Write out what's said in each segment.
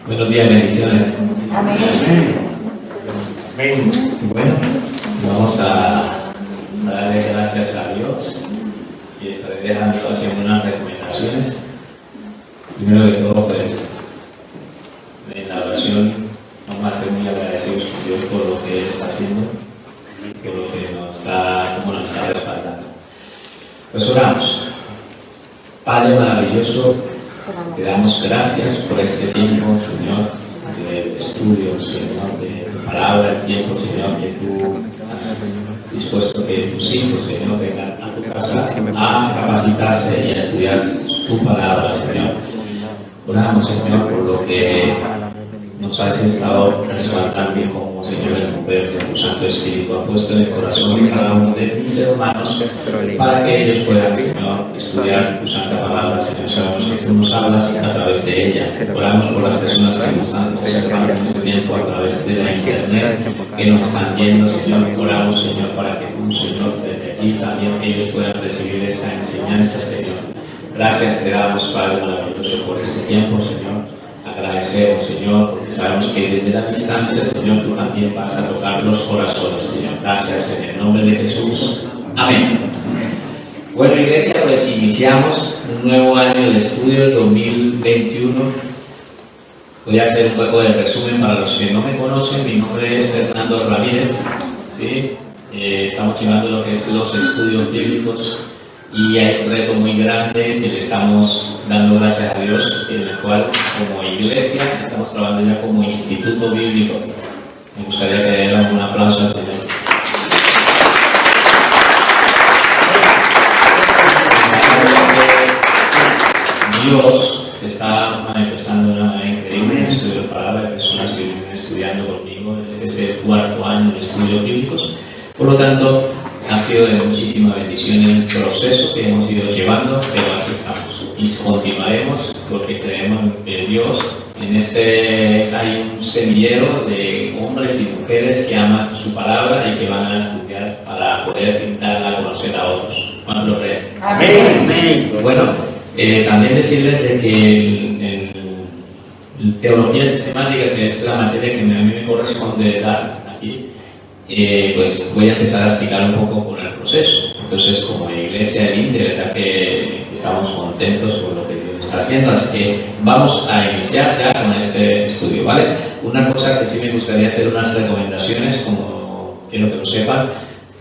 Buenos días, bendiciones. Amén. Amén. Bueno, vamos a darle gracias a Dios y estaré dejando haciendo unas recomendaciones. Primero de todo, pues, en la oración vamos a ser muy agradecidos con Dios por lo que Él está haciendo, por lo que nos está respaldando. Pues oramos. Padre maravilloso, te damos gracias por este tiempo, Señor, de estudio, Señor, de tu palabra, el tiempo, Señor, que tú has dispuesto que tus hijos, Señor, vengan a tu casa a capacitarse y a estudiar tu palabra, Señor. Oramos, Señor, por lo que nos has estado respaldando como, Señor, el poder de tu Santo Espíritu ha puesto en el corazón de cada uno de mis hermanos para que ellos puedan, Señor, estudiar tu Santa Palabra, Señor. Sabemos que tú nos hablas a través de ella. Oramos por las personas que nos están observando en este tiempo a través de la internet, que nos están viendo, Señor. Oramos, Señor, para que tú, Señor, desde allí también ellos puedan recibir esta enseñanza, Señor. Gracias te damos, Padre maravilloso, por este tiempo, Señor. Agradecemos, Señor, porque sabemos que desde la distancia, Señor, tú también vas a tocar los corazones, Señor. Gracias en el nombre de Jesús. Amén. Bueno, iglesia, pues iniciamos un nuevo año de estudios 2021. Voy a hacer un poco de resumen para los que no me conocen. Mi nombre es Fernando Ramírez. ¿Sí? Estamos llevando lo que es los estudios bíblicos. Y hay un reto muy grande que le estamos dando gracias a Dios, en el cual como iglesia estamos trabajando ya como instituto bíblico. Me gustaría que le dieran un aplauso al Señor. Dios se está manifestando de una manera increíble en el estudio de la palabra. Personas que vienen estudiando conmigo, este es el cuarto año de estudios bíblicos. Por lo tanto, ha sido de muchísima bendición el proceso que hemos ido llevando, pero aquí estamos y continuaremos porque creemos en Dios. En este hay un semillero de hombres y mujeres que aman su palabra y que van a estudiar para poder darla a conocer a otros. ¿Cuántos lo creen? Amén. Amén. Bueno, también decirles de que en teología sistemática, que es la materia que a mí me corresponde dar aquí, pues voy a empezar a explicar un poco por el proceso. Entonces, como iglesia de de verdad que estamos contentos por lo que Dios está haciendo, así que vamos a iniciar ya con este estudio, ¿vale? Una cosa que sí me gustaría hacer unas recomendaciones, como quiero que lo sepan,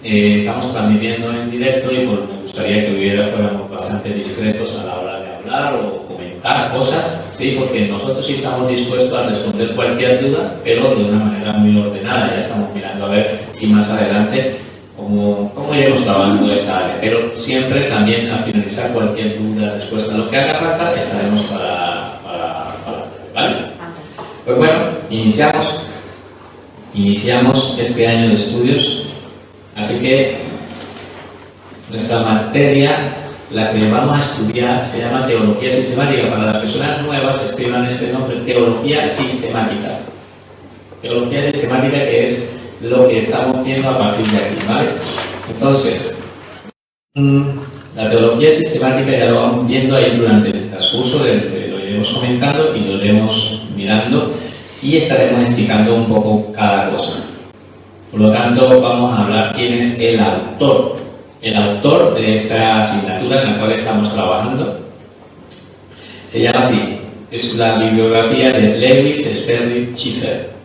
estamos transmitiendo en directo y me gustaría que fuéramos bastante discretos a la hora de hablar o comentar cosas, ¿sí? Porque nosotros sí estamos dispuestos a responder cualquier duda, pero de una manera muy ordenada. Ya estamos mirando a ver si más adelante cómo iremos trabajando esa área, pero siempre también al finalizar cualquier duda, respuesta, lo que haga falta, estaremos para ¿vale? Pues bueno, iniciamos este año de estudios, así que nuestra materia, la que vamos a estudiar, se llama Teología Sistemática. Para las personas nuevas, escriban este nombre, Teología Sistemática. Teología Sistemática, que es lo que estamos viendo a partir de aquí, ¿vale? Entonces, la Teología Sistemática ya lo vamos viendo ahí durante el transcurso, lo iremos comentando y lo iremos mirando y estaremos explicando un poco cada cosa. Por lo tanto, vamos a hablar quién es el autor. El autor de esta asignatura en la cual estamos trabajando se llama así, es la bibliografía de Lewis Sterling Schiffer.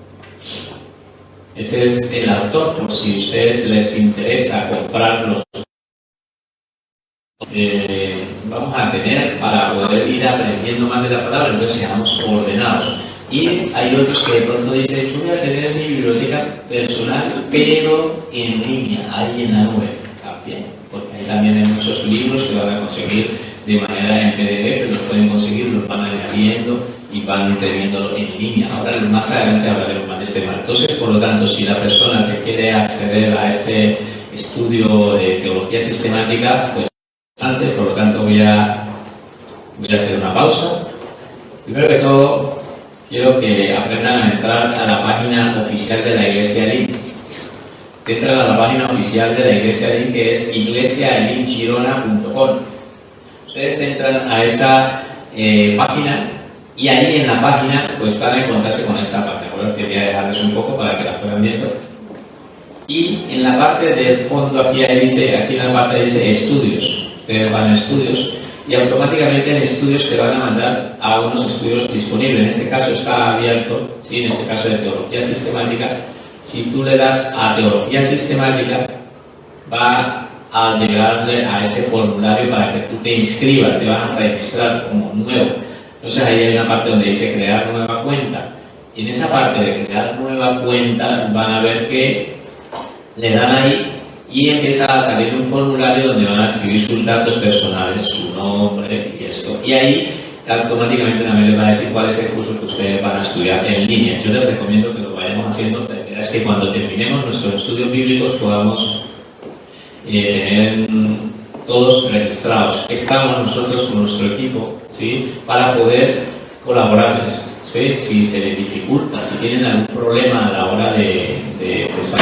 Ese es el autor, por si a ustedes les interesa comprarlos. Vamos a tener para poder ir aprendiendo más de la palabra, entonces seamos ordenados. Y hay otros que de pronto dicen, yo voy a tener mi biblioteca personal, pero en línea, ahí en la nube. También, porque ahí también hay muchos libros que van a conseguir de manera en PDF, los pueden conseguir, los van añadiendo y van teniéndolo en línea. Ahora más adelante hablaremos más de este tema. Entonces, por lo tanto, si la persona se quiere acceder a este estudio de teología sistemática, pues antes, por lo tanto voy a hacer una pausa. Primero que todo, quiero que aprendan a entrar a la página oficial de la Iglesia Link. Entran a la página oficial de la Iglesia Link, que es iglesialinkchirona.com. Ustedes entran a esa página Y ahí en la página pues van a encontrarse con esta página. Bueno, quería dejarles un poco para que la fueran viendo. Y en la parte del fondo aquí en la parte dice estudios. Ustedes van a estudios y automáticamente en estudios te van a mandar a unos estudios disponibles. En este caso está abierto, ¿sí? En este caso de teología sistemática. Si tú le das a teología sistemática, va a llegarle a este formulario para que tú te inscribas, te van a registrar como nuevo. Entonces ahí hay una parte donde dice crear nueva cuenta. Y en esa parte de crear nueva cuenta van a ver que le dan ahí y empieza a salir un formulario donde van a escribir sus datos personales, su nombre y esto. Y ahí automáticamente también les va a decir cuál es el curso que ustedes van a estudiar en línea. Yo les recomiendo que lo vayamos haciendo, pero es que cuando terminemos nuestros estudios bíblicos podamos tener todos registrados. Estamos nosotros con nuestro equipo, ¿sí? Para poder colaborarles, ¿sí? Si se les dificulta, si tienen algún problema a la hora de empezar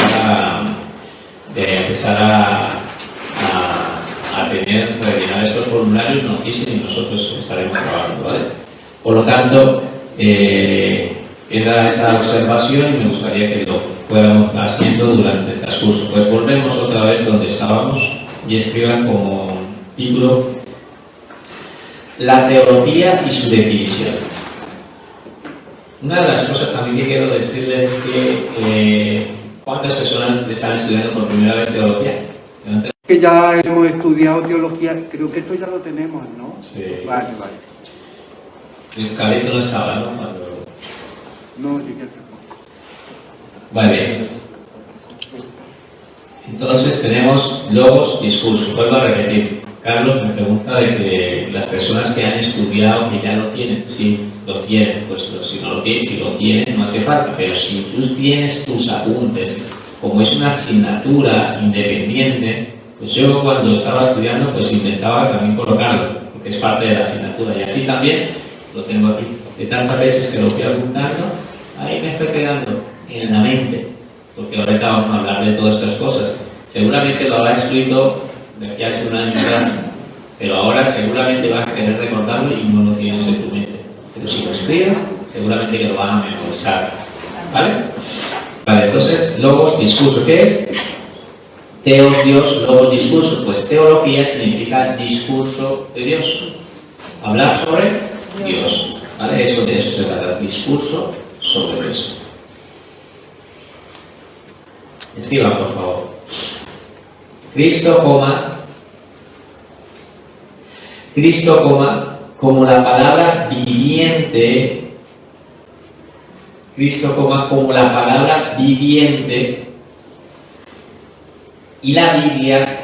a rellenar estos formularios, nos dicen y nosotros estaremos trabajando, ¿vale? Por lo tanto, era esa observación y me gustaría que lo fuéramos haciendo durante el transcurso. Pues volvemos otra vez donde estábamos y escriban como título la teología y su definición. Una de las cosas también que quiero decirles es que ¿cuántas personas están estudiando por primera vez teología? Que ya hemos estudiado teología, creo que esto ya lo tenemos, ¿no? Sí. Vale. Luis Carlito no estaba, ¿no? No, llegué hace poco. Vale. Entonces tenemos logos, discurso. Vuelvo a repetir. Carlos me pregunta de que las personas que han estudiado, que ya lo tienen, sí, lo tienen, pues si no lo tienen, si lo tienen no hace falta, pero si tú tienes tus apuntes, como es una asignatura independiente, pues yo cuando estaba estudiando pues intentaba también colocarlo, porque es parte de la asignatura, y así también lo tengo aquí. De tantas veces que lo fui apuntando, ahí me estoy quedando en la mente, porque ahorita vamos a hablar de todas estas cosas. Seguramente lo habrás escrito de aquí hace un año atrás, pero ahora seguramente vas a querer recordarlo y no lo tienes en tu mente. Pero si lo escribes, seguramente que lo vas a memorizar. ¿Vale? Vale, entonces, logos, discurso. ¿Qué es? Teos, Dios, logos, discurso. Pues teología significa discurso de Dios. Hablar sobre Dios. ¿Vale? De eso se trata. Discurso sobre Dios. Escriban, por favor. Cristo, como la palabra viviente, Cristo, como la palabra viviente, y la Biblia,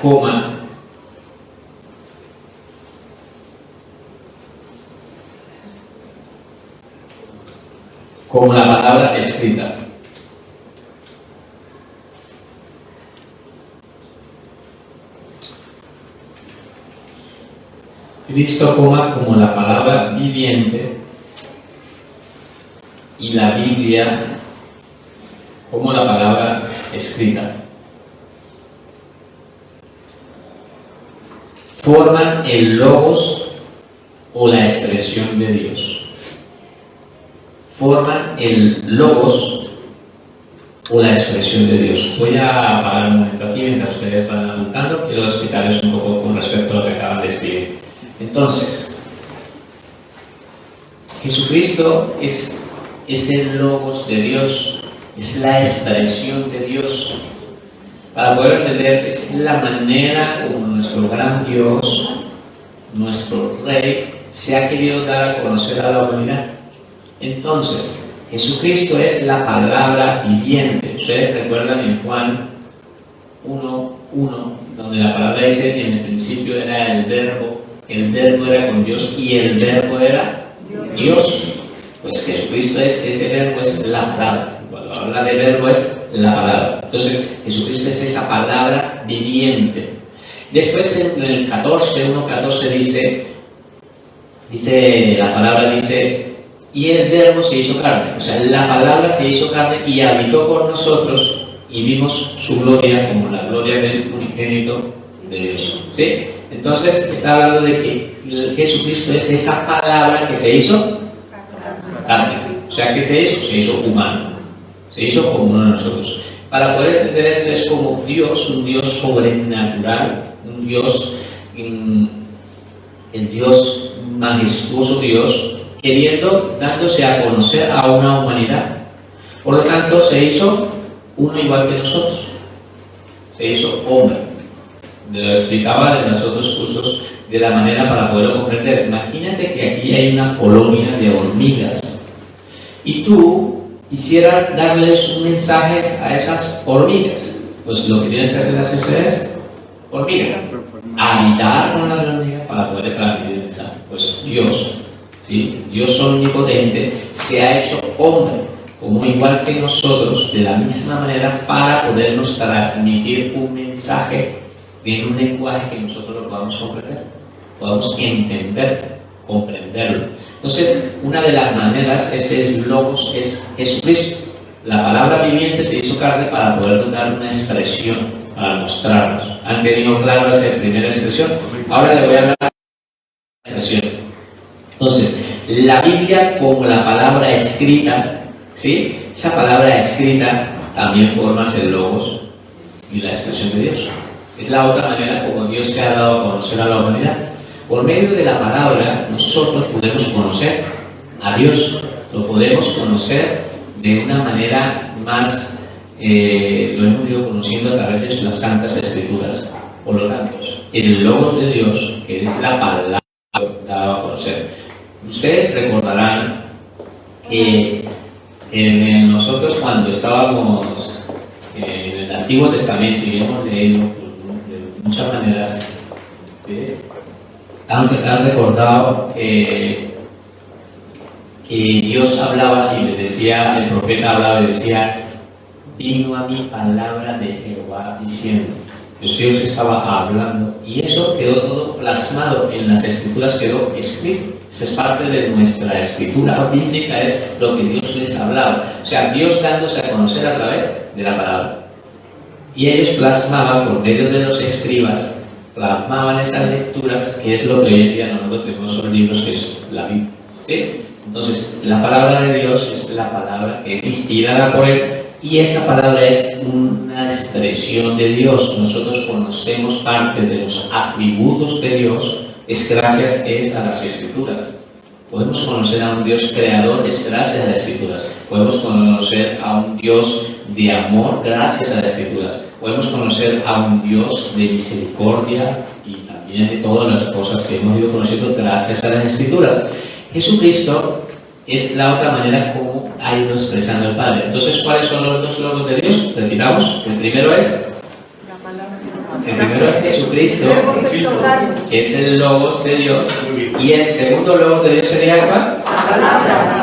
como la palabra escrita. Cristo, como la palabra viviente, y la Biblia como la palabra escrita. Forman el logos o la expresión de Dios. Forman el logos o la expresión de Dios. Voy a parar un momento aquí mientras ustedes van apuntando. Quiero explicarles un poco con respecto a lo que acaban de escribir. Entonces, Jesucristo es el logos de Dios, es la expresión de Dios. Para poder entender, es la manera como nuestro gran Dios, nuestro Rey, se ha querido dar a conocer a la humanidad. Entonces, Jesucristo es la palabra viviente. Ustedes recuerdan en Juan 1:1, donde la palabra dice que en el principio era el verbo era con Dios y el verbo era Dios. Pues Jesucristo ese verbo es la palabra. Cuando habla de verbo es la palabra. Entonces Jesucristo es esa palabra viviente. Después en el 1:14 dice la palabra dice, y el verbo se hizo carne. O sea, la palabra se hizo carne y habitó con nosotros y vimos su gloria como la gloria del unigénito de Dios. ¿Sí? Entonces está hablando de que Jesucristo es esa palabra que se hizo carne. O sea, ¿qué se hizo? Se hizo humano. Se hizo como uno de nosotros. Para poder entender esto es como Dios, un Dios sobrenatural, un Dios, el Dios majestuoso Dios, dándose a conocer a una humanidad. Por lo tanto, se hizo uno igual que nosotros. Se hizo hombre. Lo explicaba en los otros cursos de la manera para poderlo comprender. Imagínate que aquí hay una colonia de hormigas y tú quisieras darles un mensaje a esas hormigas. Pues lo que tienes que hacer es hormiga, habitar con las hormigas para poder transmitir el mensaje. Pues Dios, ¿sí? Dios omnipotente se ha hecho hombre, como igual que nosotros, de la misma manera, para podernos transmitir un mensaje en un lenguaje que nosotros lo podamos comprender, podamos entender, comprenderlo. Entonces, una de las maneras, ese logos es Jesucristo. La palabra viviente se hizo carne para poder dar una expresión, para mostrarnos. ¿Han tenido claro esa primera expresión? Ahora le voy a hablar de la expresión. Entonces, la Biblia como la palabra escrita, ¿sí? Esa palabra escrita también forma el logos y la expresión de Dios. Es la otra manera como Dios se ha dado a conocer a la humanidad. Por medio de la palabra nosotros podemos conocer a Dios, lo podemos conocer de una manera más, lo hemos ido conociendo a través de las Santas Escrituras. Por lo tanto, el logos de Dios, que es la palabra dada a conocer. Ustedes recordarán que nosotros cuando estábamos en el Antiguo Testamento y hemos leído de muchas maneras, ¿sí? Han recordado que Dios hablaba y le decía, el profeta hablaba y decía: vino a mí palabra de Jehová diciendo. Pues Dios estaba hablando y eso quedó todo plasmado en las Escrituras, quedó escrito. Esa es parte de nuestra escritura bíblica, es lo que Dios les hablaba. O sea, Dios dándose a conocer a través de la palabra. Y ellos plasmaban por medio de los escribas, plasmaban esas lecturas, que es lo que hoy en día nosotros tenemos sobre libros, que es la Biblia, ¿sí? Entonces, la palabra de Dios es la palabra que es inspirada por Él, y esa palabra es una expresión de Dios. Nosotros conocemos parte de los atributos de Dios, es gracias a las Escrituras. Podemos conocer a un Dios creador, es gracias a las Escrituras. Podemos conocer a un Dios de amor, gracias a las Escrituras. Podemos conocer a un Dios de misericordia y también de todas las cosas que hemos ido conociendo gracias a las Escrituras. Jesucristo es la otra manera como ha ido expresando el Padre. Entonces, ¿cuáles son los dos logos de Dios? Retiramos. El primero es Jesucristo, que es el logos de Dios, y el segundo logos de Dios sería ¿cuál?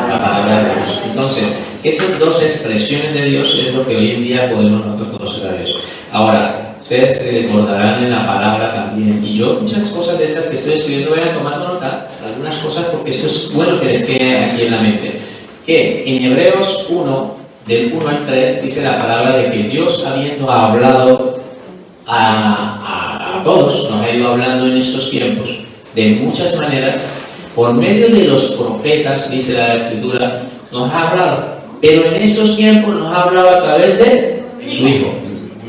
La palabra de Dios. Entonces, esas dos expresiones de Dios es lo que hoy en día podemos nosotros conocer a Dios. Ahora, ustedes se recordarán en la palabra también, y yo muchas cosas de estas que estoy escribiendo voy a tomar nota, algunas cosas, porque esto es bueno que les quede aquí en la mente. Que en Hebreos 1, del 1 al 3, dice la palabra de que Dios, habiendo hablado a todos, nos ha ido hablando en estos tiempos de muchas maneras, por medio de los profetas, dice la Escritura, nos ha hablado, pero en estos tiempos nos ha hablado a través de su Hijo.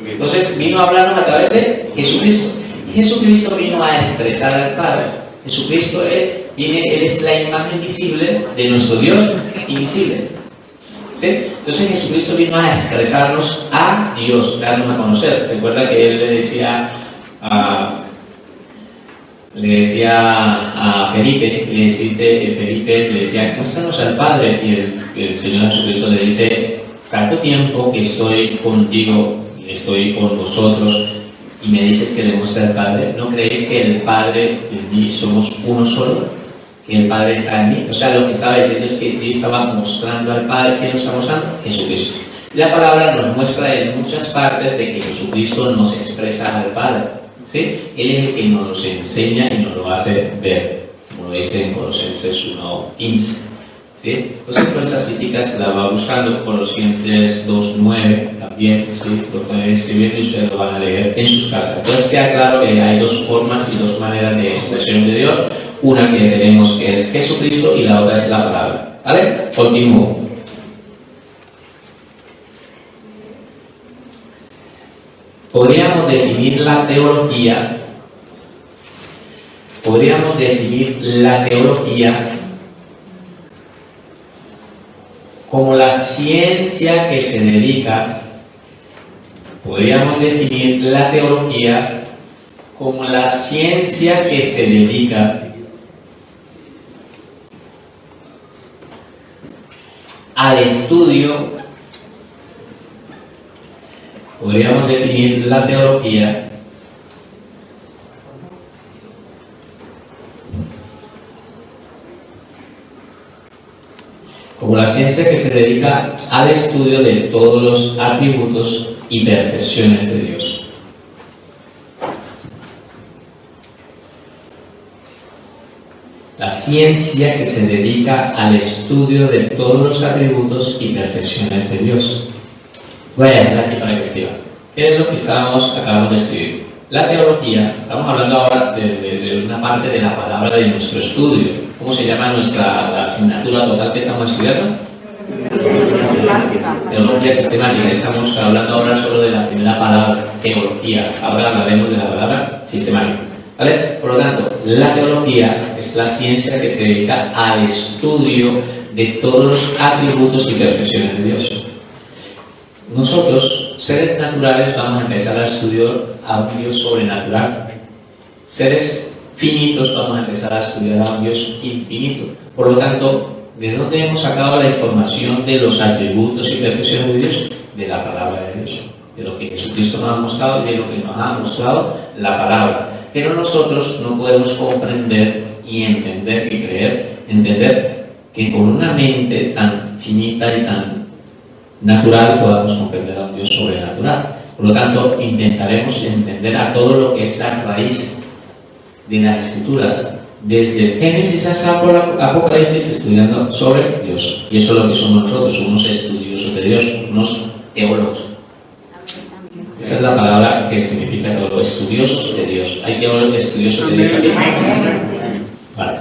Entonces vino a hablarnos a través de Jesucristo. Jesucristo vino a expresar al Padre. Jesucristo Él es la imagen visible de nuestro Dios invisible. ¿Sí? Entonces Jesucristo vino a expresarnos a Dios, darnos a conocer. Recuerda que Él le decía a Felipe, Felipe le decía: muéstranos al Padre. Y el Señor Jesucristo le dice: tanto tiempo que estoy contigo, estoy con vosotros, y me dices que le muestre al Padre. ¿No creéis que el Padre y mí somos uno solo? Que el Padre está en mí. O sea, lo que estaba diciendo es que Él estaba mostrando al Padre. ¿Quién nos está mostrando? Jesucristo. La palabra nos muestra en muchas partes de que Jesucristo nos expresa al Padre, ¿sí? Él es el que nos los enseña y nos lo hace ver, como lo dice en Colosenses 1:15, ¿sí? Entonces, todas estas citas las va buscando. Colosenses 2:9 también, ¿sí? Lo pueden escribir y ustedes lo van a leer en sus casas. Entonces queda claro que hay dos formas y dos maneras de expresión de Dios. Una que tenemos que es Jesucristo y la otra es la palabra. ¿Vale? Continúo. Podríamos definir la teología como la ciencia que se dedica, al estudio, podríamos definir la teología como la ciencia que se dedica al estudio de todos los atributos y perfecciones de Dios. La ciencia que se dedica al estudio de todos los atributos y perfecciones de Dios. Voy a leer aquí para que escriba. ¿Qué es lo que acabamos de escribir? La teología, estamos hablando ahora de una parte de la palabra de nuestro estudio. ¿Cómo se llama la asignatura total que estamos estudiando? Teología sistemática. Estamos hablando ahora solo de la primera palabra, teología. Ahora hablaremos de la palabra sistemática. ¿Vale? Por lo tanto, la teología es la ciencia que se dedica al estudio de todos los atributos y perfecciones de Dios. Nosotros, seres naturales, vamos a empezar a estudiar a un Dios sobrenatural. Seres finitos, vamos a empezar a estudiar a un Dios infinito. Por lo tanto, ¿de dónde hemos sacado la información de los atributos y perfecciones de Dios? De la palabra de Dios, de lo que Jesucristo nos ha mostrado y de lo que nos ha mostrado la palabra. Pero nosotros no podemos comprender y entender que con una mente tan finita y tan natural podamos comprender a un Dios sobrenatural. Por lo tanto, intentaremos entender a todo lo que es la raíz de las Escrituras, desde el Génesis hasta Apocalipsis, estudiando sobre Dios. Y eso es lo que somos nosotros, somos estudiosos de Dios, unos teólogos. Esa es la palabra que significa todo, estudiosos de Dios. ¿Hay teólogos estudiosos de Dios aquí? Vale.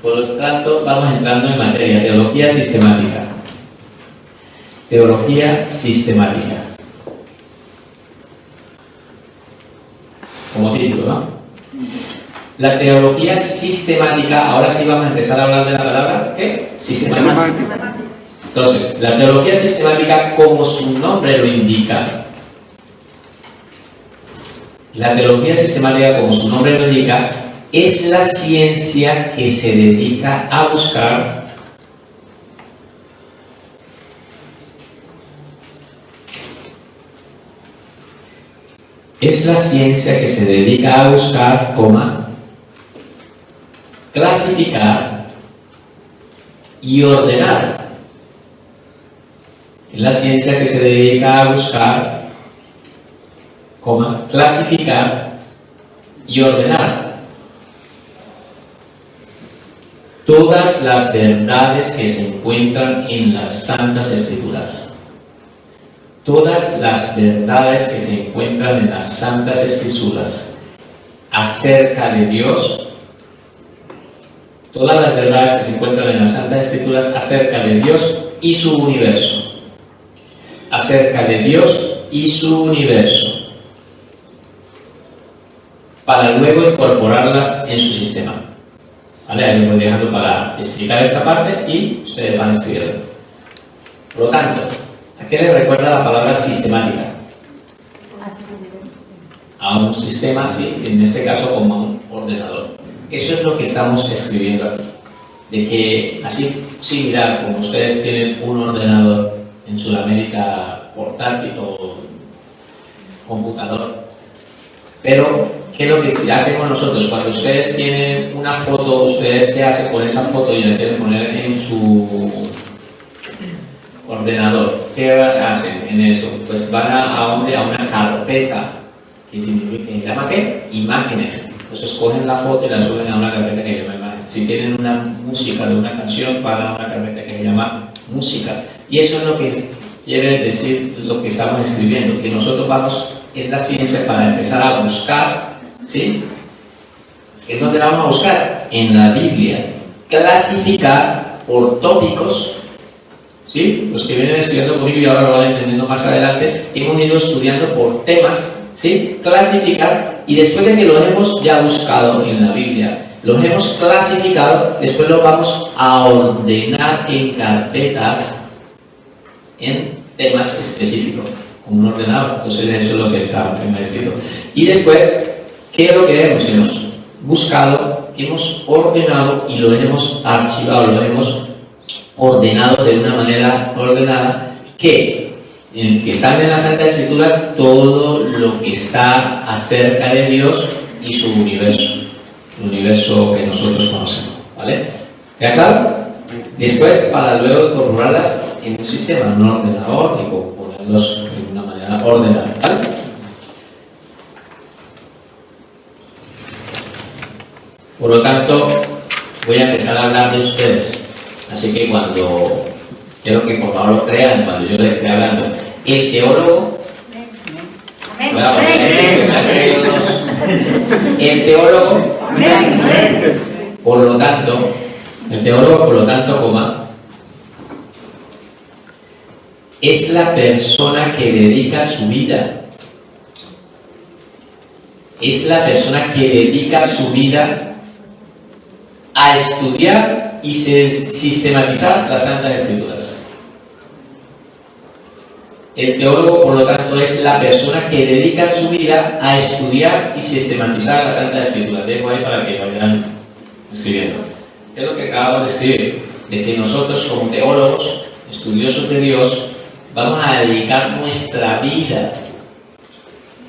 Por lo tanto, vamos entrando en materia, teología sistemática. Teología sistemática. Como título, ¿no? La teología sistemática, ahora sí vamos a empezar a hablar de la palabra, ¿qué? Sistemática. Entonces, la teología sistemática, como su nombre lo indica, es la ciencia que se dedica a buscar clasificar y ordenar. Es la ciencia que se dedica a buscar, clasificar y ordenar todas las verdades que se encuentran en las Santas Escrituras. Todas las verdades que se encuentran en las Santas Escrituras acerca de Dios. Todas las verdades que se encuentran en las Santas Escrituras acerca de Dios y su universo. Acerca de Dios y su universo, para luego incorporarlas en su sistema. ¿Vale? Ahí lo voy dejando para explicar esta parte y ustedes van a escribirlo. Por lo tanto, ¿a qué le recuerda la palabra sistemática? A un sistema, sí, en este caso como a un ordenador. Eso es lo que estamos escribiendo aquí. De que así, similar como ustedes tienen un ordenador en Sudamérica portátil o computador. Pero, ¿qué es lo que hacemos nosotros? Cuando ustedes tienen una foto, ¿ustedes qué hacen con esa foto y la quieren poner en su ordenador? ¿Qué hacen en eso? Pues van a una carpeta que significa, que llama ¿qué? Imágenes. Entonces cogen la foto y la suben a una carpeta que se llama imágenes. Si tienen una música de una canción, van a una carpeta que se llama música. Y eso es lo que quiere decir lo que estamos escribiendo, que nosotros vamos en la ciencia para empezar a buscar, ¿sí? ¿En dónde vamos a buscar? En la Biblia. Clasificar por tópicos. ¿Sí? Los que vienen estudiando conmigo y ahora lo van entendiendo más adelante, hemos ido estudiando por temas, ¿sí? Clasificar, y después de que los hemos ya buscado en la Biblia, los hemos clasificado, después los vamos a ordenar en carpetas en temas específicos, como un ordenador. Entonces eso es lo que está escrito. Y después, ¿qué es lo que hemos buscado? Hemos ordenado y lo hemos archivado, lo hemos ordenado de una manera ordenada, que están en la Santa Escritura todo lo que está acerca de Dios y su universo, el universo que nosotros conocemos, ¿vale? ¿Queda claro? Después, para luego incorporarlas en un sistema, en un ordenador, y ponerlos de una manera ordenada, ¿vale? Por lo tanto, voy a empezar a hablar de ustedes. Así que quiero que por favor lo crean cuando yo les esté hablando. El teólogo, por lo tanto, es la persona que dedica su vida. Es la persona que dedica su vida a estudiar y sistematizar las Santas Escrituras. El teólogo, por lo tanto, es la persona que dedica su vida a estudiar y sistematizar las Santas Escrituras. Dejo ahí para que vayan escribiendo. Es lo que acabo de escribir, de que nosotros como teólogos, estudiosos de Dios, vamos a dedicar nuestra vida,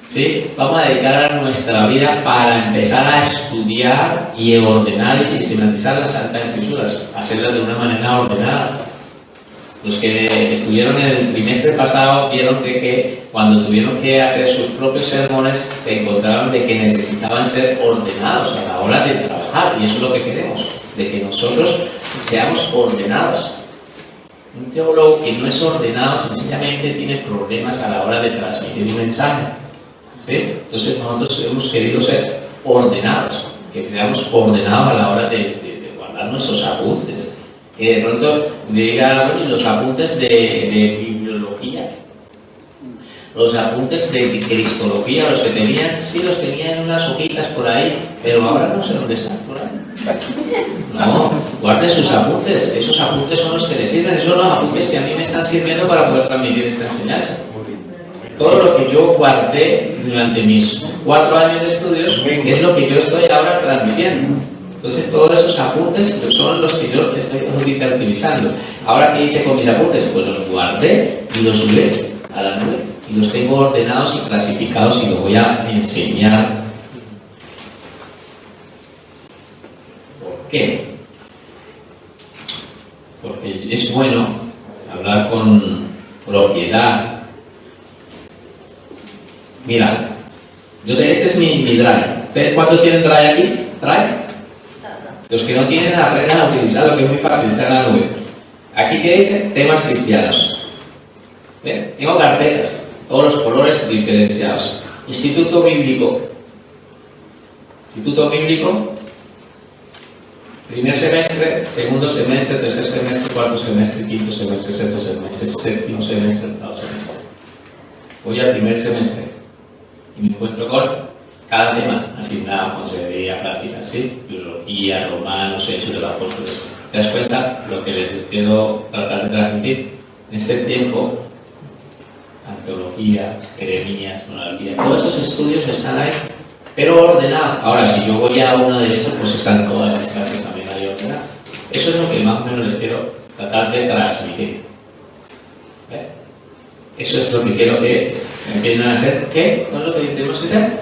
¿sí? Vamos a dedicar nuestra vida para empezar a estudiar y ordenar y sistematizar las Santas Escrituras, hacerlas de una manera ordenada. Los que estuvieron en el trimestre pasado vieron que cuando tuvieron que hacer sus propios sermones se encontraron de que necesitaban ser ordenados a la hora de trabajar, y eso es lo que queremos, de que nosotros seamos ordenados. Un teólogo que no es ordenado sencillamente tiene problemas a la hora de transmitir un mensaje, ¿sí? Entonces nosotros hemos querido ser ordenados, que seamos ordenados a la hora de guardar nuestros apuntes. Que de pronto diga, bueno, los apuntes de bibliología, los apuntes de cristología, los que tenían, sí los tenían en unas hojitas por ahí, pero ahora no sé dónde están por ahí. No, guarden sus apuntes, esos apuntes son los que les sirven, esos son los apuntes que a mí me están sirviendo para poder transmitir esta enseñanza. Todo lo que yo guardé durante mis 4 años de estudios es lo que yo estoy ahora transmitiendo. Entonces todos esos apuntes son los que yo estoy ahorita utilizando. Ahora, ¿qué hice con mis apuntes? Pues los guardé y los subí a la nube. Y los tengo ordenados y clasificados y los voy a enseñar. ¿Por qué? Porque es bueno hablar con propiedad. Mira, este es mi drive. ¿Cuántos tienen drive aquí? ¿Drive? Los que no tienen, aprendan a utilizar lo que es muy fácil, está en la nube. Aquí que dice temas cristianos. ¿Ven? Tengo carpetas, todos los colores diferenciados. Instituto bíblico. Instituto bíblico. Primer semestre, segundo semestre, tercer semestre, cuarto semestre, quinto semestre, sexto semestre, séptimo semestre, octavo semestre. Voy al primer semestre y me encuentro con cada tema asignado, consejería, práctica, ¿sí? Biología, romanos, hechos de los apóstoles. ¿Te das cuenta lo que les quiero tratar de transmitir? En este tiempo, arqueología, Jeremías, monarquía, todos estos estudios están ahí, pero ordenados. Ahora, si yo voy a uno de estos, pues están todas las clases también ahí ordenadas. Eso es lo que más o menos les quiero tratar de transmitir. ¿Ve? Eso es lo que quiero que empiecen a hacer. ¿Qué? ¿No es lo que tenemos que ser?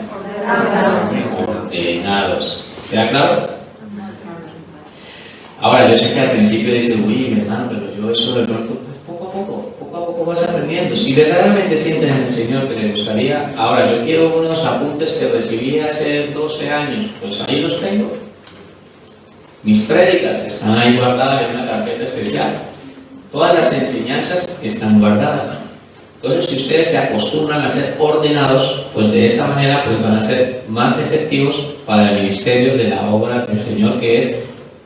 Ordenados. ¿Queda claro? Ahora, yo sé que al principio dices, uy, mi hermano, pero yo eso de pronto, pues, poco a poco vas aprendiendo. Si verdaderamente sientes en el Señor que le gustaría, ahora yo quiero unos apuntes que recibí hace 12 años, pues ahí los tengo. Mis prédicas están ahí guardadas en una carpeta especial. Todas las enseñanzas están guardadas. Entonces, si ustedes se acostumbran a ser ordenados, pues de esta manera pues van a ser más efectivos para el ministerio de la obra del Señor, que es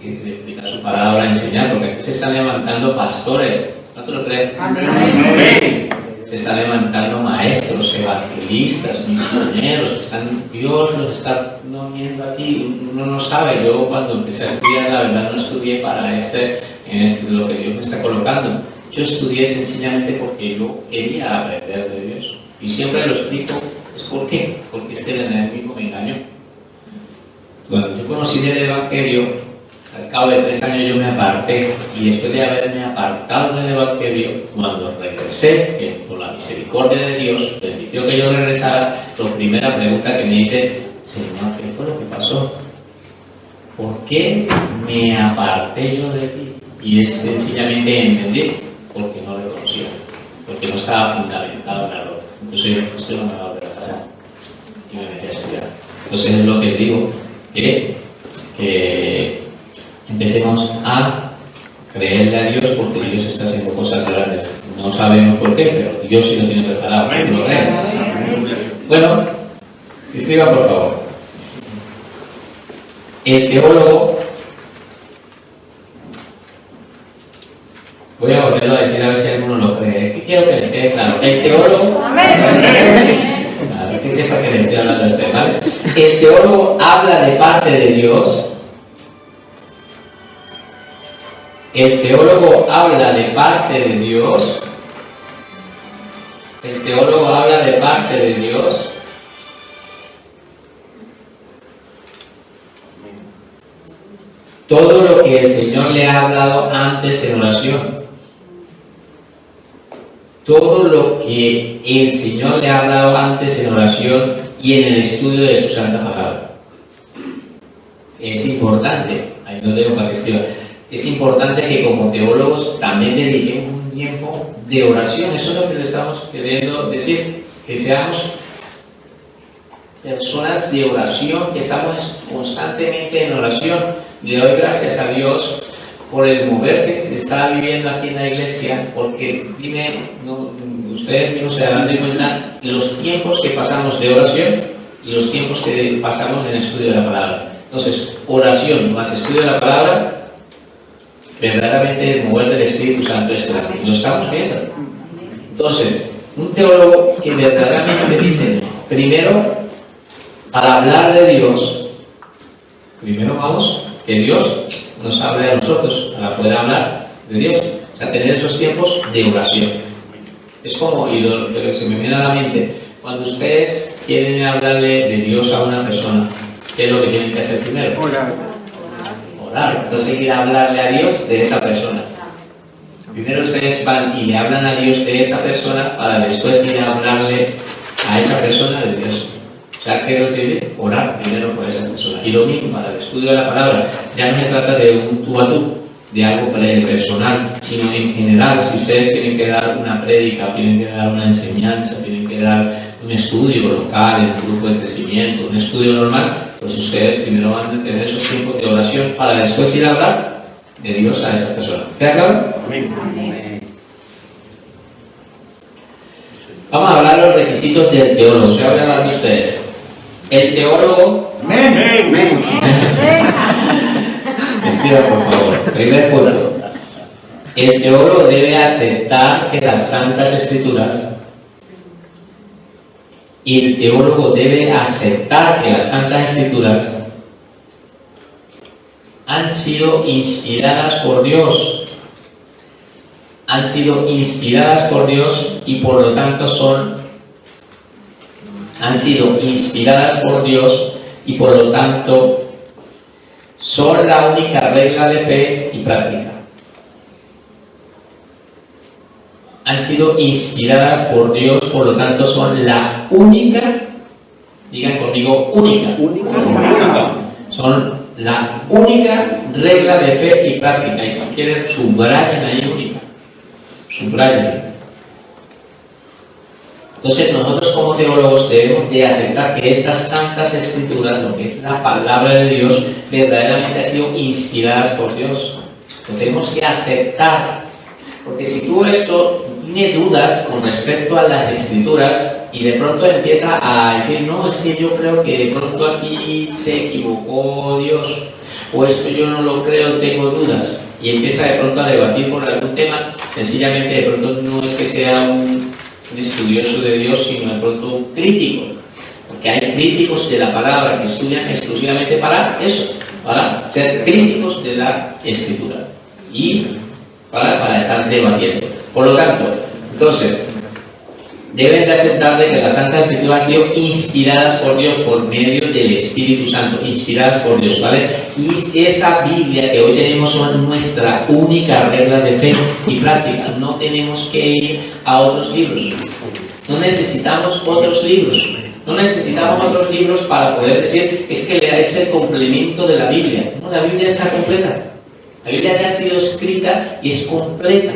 explicar su palabra, enseñar, porque aquí se están levantando pastores, ¿no te lo crees? Amén. Se están levantando maestros, evangelistas, misioneros, que están, Dios los está viendo aquí. Uno no sabe. Yo cuando empecé a estudiar, la verdad no estudié para lo que Dios me está colocando. Yo estudié sencillamente porque yo quería aprender de Dios. Y siempre lo explico, ¿por qué? Porque es que el enemigo me engañó. Cuando yo conocí del Evangelio, al cabo de 3 años yo me aparté, y después de haberme apartado del Evangelio, cuando regresé, que por la misericordia de Dios permitió que yo regresara, la primera pregunta que me hice: Señor, ¿qué fue lo que pasó? ¿Por qué me aparté yo de ti? Y es sencillamente entender, porque no lo conocía, porque no estaba fundamentado en la roca. Entonces yo, esto no me va a volver a pasar, y me metí a estudiar. Entonces es lo que digo, que empecemos a creerle a Dios, porque Dios está haciendo cosas grandes. No sabemos por qué, pero Dios sí lo tiene preparado. Bueno, escriba por favor. El teólogo, voy a volverlo a decir a ver si alguno lo cree. Es que quiero que le quede claro. El teólogo, que sepa que le estoy hablando a usted, ¿vale? El teólogo habla de parte de Dios. El teólogo habla de parte de Dios. El teólogo habla de parte de Dios. Todo lo que el Señor le ha hablado antes en oración. Todo lo que el Señor le ha hablado antes en oración y en el estudio de su santa palabra. Es importante, ahí lo dejo para que escriba. Es importante que como teólogos también dediquemos un tiempo de oración. Eso es lo que le estamos queriendo decir, que seamos personas de oración, que estamos constantemente en oración. Le doy gracias a Dios por el mover que se está viviendo aquí en la iglesia, porque ustedes mismos se darán de cuenta los tiempos que pasamos de oración y los tiempos que pasamos en el estudio de la palabra. Entonces, oración más estudio de la palabra, verdaderamente el mover del Espíritu Santo es grande, y lo estamos viendo. Entonces, un teólogo que verdaderamente dice, primero, para hablar de Dios, primero vamos, que Dios nos hable a nosotros, para poder hablar de Dios. O sea, tener esos tiempos de oración. Es como, se me viene a la mente, cuando ustedes quieren hablarle de Dios a una persona, ¿qué es lo que tienen que hacer primero? Orar. Entonces hay que hablarle a Dios de esa persona. Primero ustedes van y le hablan a Dios de esa persona para después ir a hablarle a esa persona de Dios. O sea, ¿qué es lo que dice? Orar primero por esa persona. Y lo mismo para el estudio de la palabra. Ya no se trata de un tú a tú, de algo personal, sino en general. Si ustedes tienen que dar una prédica, tienen que dar una enseñanza, tienen que dar un estudio local, en un grupo de crecimiento, un estudio normal, pues ustedes primero van a tener esos tiempos de oración para después ir a hablar de Dios a esa persona. ¿Queda claro? Amén. Vamos a hablar de los requisitos del teólogo. Se voy a hablar de ustedes. El teólogo. Escriba, por favor. Primer punto. El teólogo debe aceptar que las Santas Escrituras. Y el teólogo debe aceptar que las Santas Escrituras han sido inspiradas por Dios. Han sido inspiradas por Dios y por lo tanto han sido inspiradas por Dios y por lo tanto son la única regla de fe y práctica. Han sido inspiradas por Dios, por lo tanto son la única, digan conmigo, única. Son la única regla de fe y práctica. Y si quieren, subrayen ahí única. Subrayen. Entonces nosotros como teólogos debemos de aceptar que estas santas escrituras, lo que es la palabra de Dios, verdaderamente han sido inspiradas por Dios. Lo tenemos que aceptar. Porque si tú esto tiene dudas con respecto a las escrituras y de pronto empieza a decir, no, es que yo creo que de pronto aquí se equivocó Dios, o esto yo no lo creo, tengo dudas, y empieza de pronto a debatir por algún tema, sencillamente de pronto no es que sea un estudioso de Dios, sino de pronto un crítico, porque hay críticos de la palabra que estudian exclusivamente para eso, para ser críticos de la escritura y para estar debatiendo. Por lo tanto, entonces, deben de aceptar de que las Santas Escrituras han sido inspiradas por Dios por medio del Espíritu Santo, inspiradas por Dios, ¿vale? Y esa Biblia que hoy tenemos son nuestra única regla de fe y práctica. No tenemos que ir a otros libros. No necesitamos otros libros. No necesitamos otros libros para poder decir, es que leáis el complemento de la Biblia. No, la Biblia está completa. La Biblia ya ha sido escrita y es completa.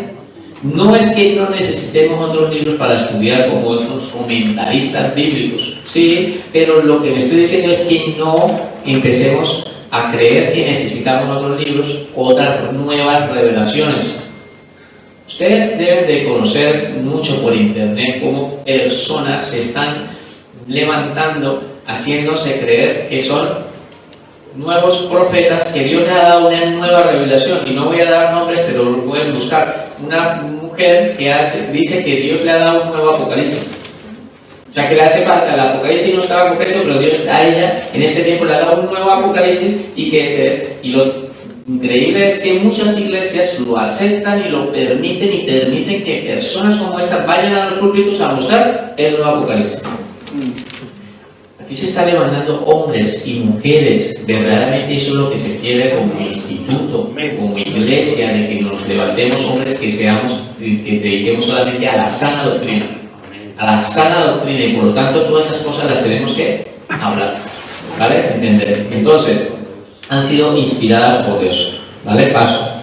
No es que no necesitemos otros libros para estudiar como estos comentaristas bíblicos, sí, pero lo que me estoy diciendo es que no empecemos a creer que necesitamos otros libros, otras nuevas revelaciones. Ustedes deben de conocer mucho por internet cómo personas se están levantando, haciéndose creer que son nuevos profetas, que Dios le ha dado una nueva revelación, y no voy a dar nombres, pero lo pueden buscar. Una mujer que dice que Dios le ha dado un nuevo Apocalipsis, o sea que le hace falta el Apocalipsis, no estaba concreto, pero Dios a ella en este tiempo le ha dado un nuevo Apocalipsis, y que ese es. Y lo increíble es que muchas iglesias lo aceptan y lo permiten, y permiten que personas como estas vayan a los púlpitos a mostrar el nuevo Apocalipsis. Aquí se está levantando hombres y mujeres, verdaderamente eso es lo que se quiere como instituto, como iglesia, de que nos levantemos hombres que dediquemos solamente a la sana doctrina, y por lo tanto todas esas cosas las tenemos que hablar, ¿vale? Entender. Entonces, han sido inspiradas por Dios, ¿vale? Paso.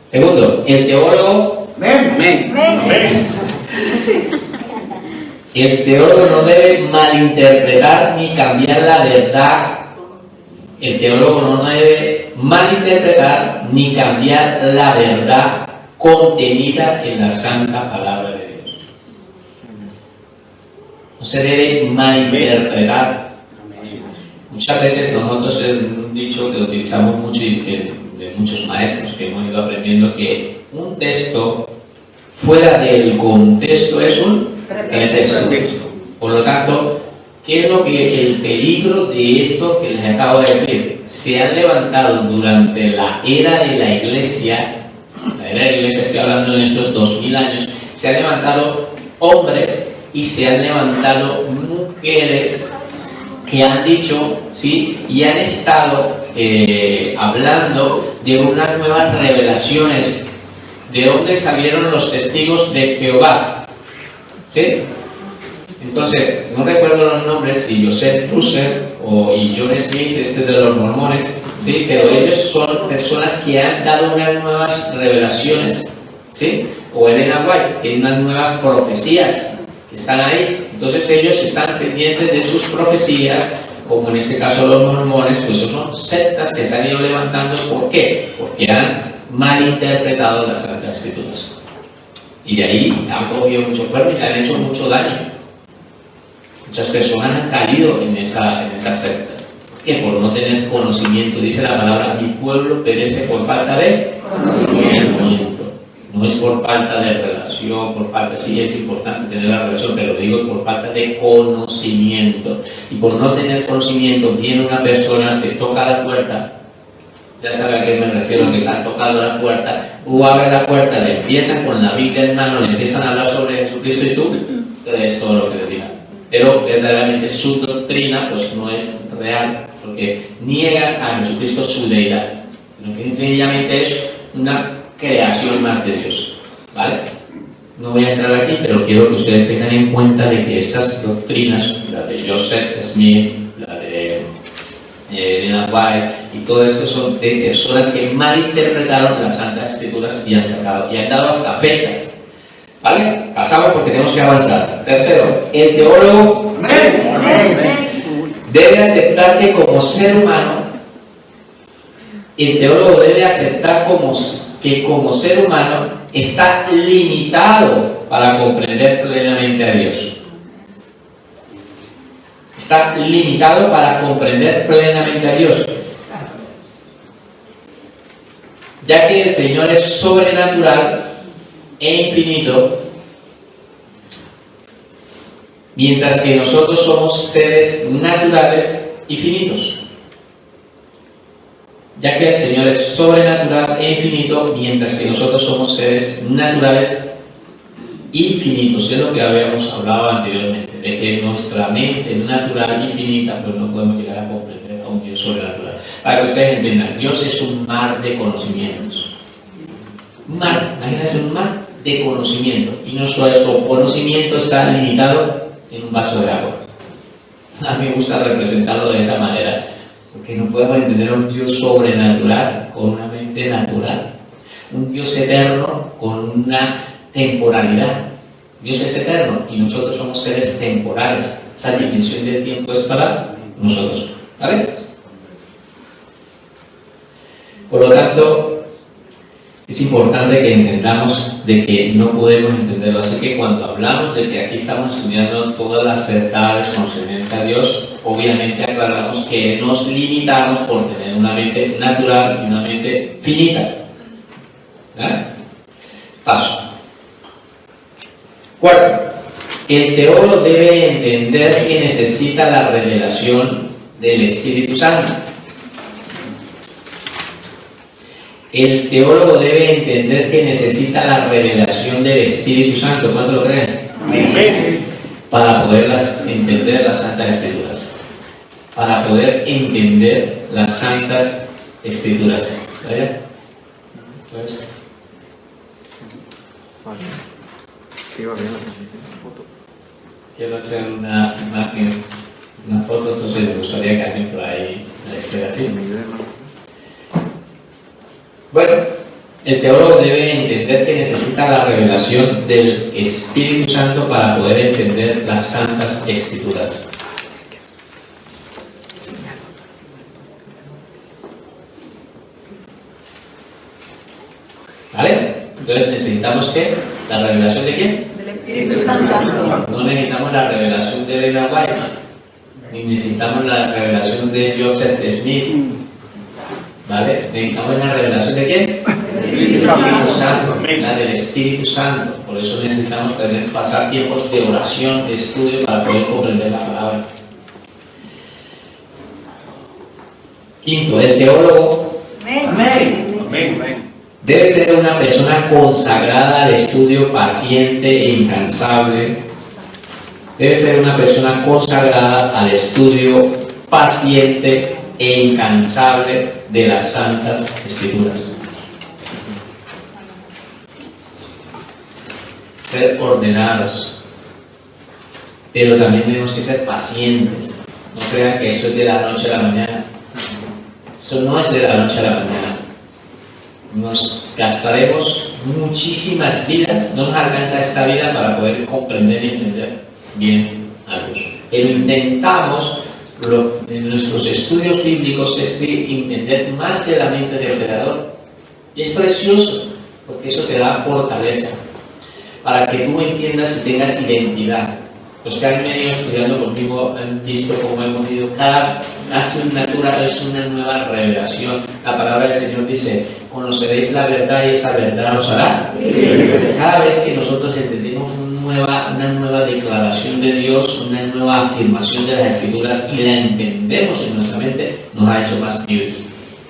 Segundo, el teólogo. El teólogo no debe malinterpretar ni cambiar la verdad. El teólogo no debe malinterpretar ni cambiar la verdad contenida en la santa palabra de Dios. No se debe malinterpretar. Muchas veces nosotros es un dicho que utilizamos mucho de muchos maestros que hemos ido aprendiendo, que un texto fuera del contexto es un pretexto. Por lo tanto, ¿qué es lo que el peligro de esto que les acabo de decir? Se han levantado durante la era de la iglesia, estoy hablando en estos 2000 años, se han levantado hombres y se han levantado mujeres que han dicho, ¿sí? Y han estado hablando de unas nuevas revelaciones. ¿De dónde salieron los testigos de Jehová? ¿Sí? Entonces, no recuerdo los nombres, si Joseph Russell y John Smith, de los mormones, ¿sí? Pero ellos son personas que han dado unas nuevas revelaciones, ¿sí? O Elena White, que hay unas nuevas profecías que están ahí. Entonces ellos están pendientes de sus profecías, como en este caso los mormones, pues son sectas que se han ido levantando. ¿Por qué? Porque han malinterpretado las Santas Escrituras. Y de ahí han cogido mucho fuerte y han hecho mucho daño. Muchas personas han caído en esas sectas. ¿Por qué? Por no tener conocimiento. Dice la palabra, mi pueblo perece por falta de conocimiento. No es por falta de relación, por falta, sí es importante tener la relación, pero digo por falta de conocimiento. Y por no tener conocimiento, viene una persona, te toca la puerta, ya sabe a qué me refiero, que está tocando la puerta, tú abres la puerta, le empiezan con la Biblia en mano, le empiezan a hablar sobre Jesucristo y tú crees todo lo que le digan. Pero verdaderamente su doctrina pues no es real, porque niegan a Jesucristo su deidad, sino que sencillamente es una creación más de Dios, ¿vale? No voy a entrar aquí, pero quiero que ustedes tengan en cuenta de que estas doctrinas, la de Joseph Smith, la de Elena White y todo esto, son de personas que malinterpretaron las Santas Escrituras y han dado hasta fechas, ¿vale? Pasamos porque tenemos que avanzar. Tercero, el teólogo debe aceptar que como ser humano, el teólogo debe aceptar que como ser humano está limitado para comprender plenamente a Dios. Está limitado para comprender plenamente a Dios. Ya que el Señor es sobrenatural e infinito, mientras que nosotros somos seres naturales y finitos. Ya que el Señor es sobrenatural e infinito, mientras que nosotros somos seres naturales y finitos. Es lo que habíamos hablado anteriormente, de que nuestra mente natural y finita, pues no podemos llegar a comprender a un Dios sobrenatural. Para que ustedes entiendan, Dios es un mar de conocimientos. Un mar, imagínense un mar de conocimiento. Y nuestro conocimiento está limitado en un vaso de agua. A mí me gusta representarlo de esa manera, porque no podemos entender a un Dios sobrenatural con una mente natural, un Dios eterno con una temporalidad. Dios es eterno y nosotros somos seres temporales. Esa dimensión del tiempo es para nosotros, ¿vale? Por lo tanto, es importante que entendamos de que no podemos entenderlo. Así que cuando hablamos de que aquí estamos estudiando todas las verdades concernientes a Dios, obviamente aclaramos que nos limitamos por tener una mente natural y una mente finita. ¿Vale? Paso. Cuarto, el teólogo debe entender que necesita la revelación del Espíritu Santo. El teólogo debe entender que necesita la revelación del Espíritu Santo. ¿Cuánto lo creen? Amén. Para poder entender las Santas Escrituras. Para poder entender las Santas Escrituras. ¿Vale? Pues, Sí, va bien la transmisión. Foto. quiero hacer una imagen, una foto, entonces me gustaría que alguien por ahí la esté así. Bueno, el teólogo debe entender que necesita la revelación del Espíritu Santo para poder entender las Santas Escrituras. ¿Vale? Entonces necesitamos ¿qué? ¿La revelación de quién? Del Espíritu Santo. No necesitamos la revelación de Elena White, ni necesitamos la revelación de Joseph Smith. ¿Vale? Necesitamos la revelación de quién? Del Espíritu Espíritu Santo, la del Espíritu Santo. Por eso necesitamos pasar tiempos de oración, de estudio para poder comprender la palabra. Quinto, el teólogo debe ser una persona consagrada al estudio, paciente e incansable. Debe ser una persona consagrada al estudio, paciente e incansable de las Santas Escrituras. Ser ordenados, pero también tenemos que ser pacientes. No crean que esto es de la noche a la mañana. Esto no es de la noche a la mañana. Nos gastaremos muchísimas vidas, no nos alcanza esta vida para poder comprender y entender bien a Dios. Pero intentamos, en nuestros estudios bíblicos, es entender más de la mente del Creador. Y es precioso, porque eso te da fortaleza, para que tú entiendas y tengas identidad. Los que han venido estudiando conmigo han visto cómo hemos ido. Cada asignatura es una nueva revelación. La palabra del Señor dice: conoceréis la verdad y esa verdad os hará. Cada vez que nosotros entendemos una nueva declaración de Dios, una nueva afirmación de las Escrituras y la entendemos en nuestra mente, nos ha hecho más libres.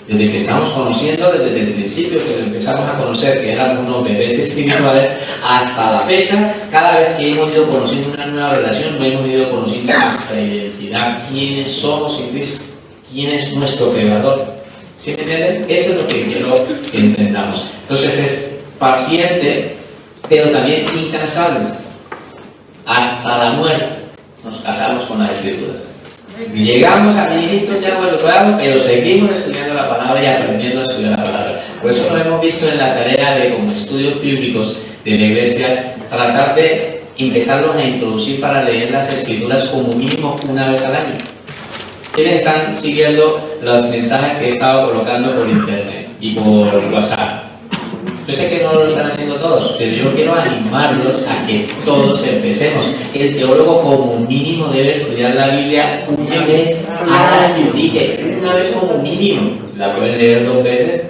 Desde que estamos conociendo, desde el principio que lo empezamos a conocer, que éramos unos bebés espirituales, hasta la fecha, cada vez que hemos ido conociendo una nueva relación, no hemos ido conociendo nuestra identidad, quiénes somos en Cristo, quién es nuestro Creador. ¿Sí me entienden? Eso es lo que quiero que entendamos. Entonces es paciente, pero también incansables. Hasta la muerte nos casamos con las Escrituras. Llegamos a viejitos ya cuando podamos, pero seguimos estudiando la palabra y aprendiendo a estudiar la palabra. Por eso lo hemos visto en la tarea de, como estudios bíblicos de la iglesia, tratar de empezarlos a introducir para leer las Escrituras como mínimo una vez al año. ¿Quiénes están siguiendo los mensajes que he estado colocando por internet y por WhatsApp? Yo sé que no lo están haciendo todos, pero yo quiero animarlos a que todos empecemos. El teólogo como mínimo debe estudiar la Biblia una vez al año. Dije, una vez como mínimo. La pueden leer 2 veces.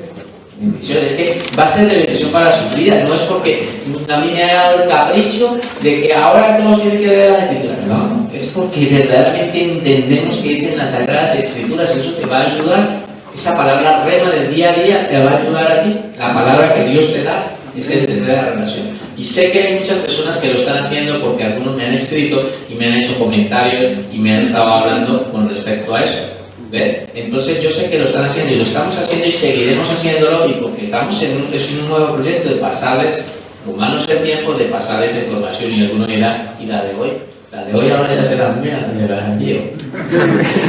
Es que va a ser de bendición para su vida. No es porque a mí me ha dado el capricho de que ahora todos tienen que leer las Escrituras. No, es porque verdaderamente entendemos que es en las Sagradas Escrituras. Eso te va a ayudar. Esa palabra rema del día a día te va a ayudar a ti. La palabra que Dios te da es el secreto de la relación. Y sé que hay muchas personas que lo están haciendo porque algunos me han escrito y me han hecho comentarios y me han estado hablando con respecto a eso. ¿Ven? Entonces yo sé que lo están haciendo y lo estamos haciendo y seguiremos haciéndolo, y porque estamos en un nuevo proyecto de pasarles, tomarnos el tiempo de pasarles información. Y alguno dirá, ¿y la de hoy? La de hoy ahora ya será mía, la de las envío.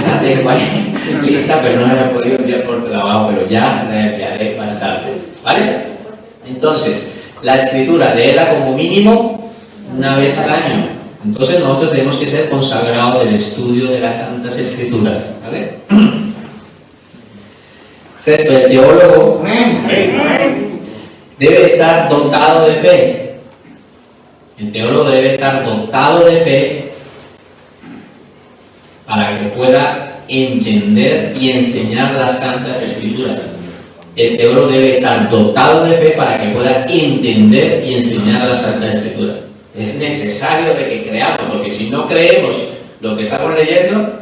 La tengo ahí lista, pero no la he podido enviar por trabajo, pero ya la enviaré más tarde. ¿Vale? Entonces, la escritura, léela como mínimo una vez al año. Entonces nosotros tenemos que ser consagrados del estudio de las Santas Escrituras. ¿Vale? Sexto, el teólogo debe estar dotado de fe. El teólogo debe estar dotado de fe para que pueda entender y enseñar las Santas Escrituras. El teólogo debe estar dotado de fe para que pueda entender y enseñar las Santas Escrituras. Es necesario de que creamos, porque si no creemos lo que estamos leyendo,